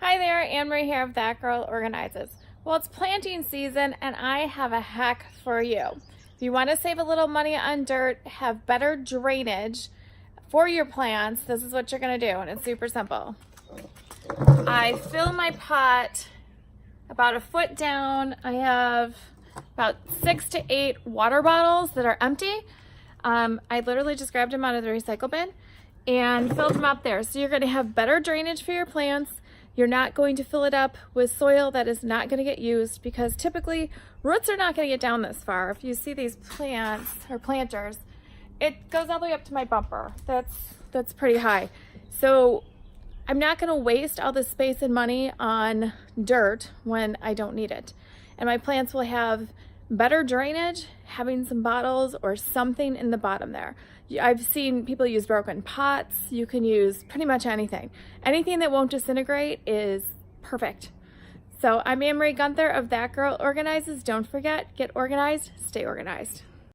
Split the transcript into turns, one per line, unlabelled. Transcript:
Hi there, Anne Marie here of That Girl Organizes. Well, it's planting season and I have a hack for you. If you want to save a little money on dirt, have better drainage for your plants, this is what you're going to do, and it's super simple. I fill my pot about a foot down. I have about 6 to 8 water bottles that are empty. I literally just grabbed them out of the recycle bin and filled them up there. So you're going to have better drainage for your plants. You're not going to fill it up with soil that is not going to get used, because typically roots are not going to get down this far. If you see these plants or planters, it goes all the way up to my bumper. That's pretty high. So I'm not going to waste all this space and money on dirt when I don't need it. And my plants will have better drainage, having some bottles or something in the bottom there. I've seen people use broken pots. You can use pretty much anything. Anything that won't disintegrate is perfect. So I'm Anne Marie Gunther of That Girl Organizes. Don't forget, get organized, stay organized.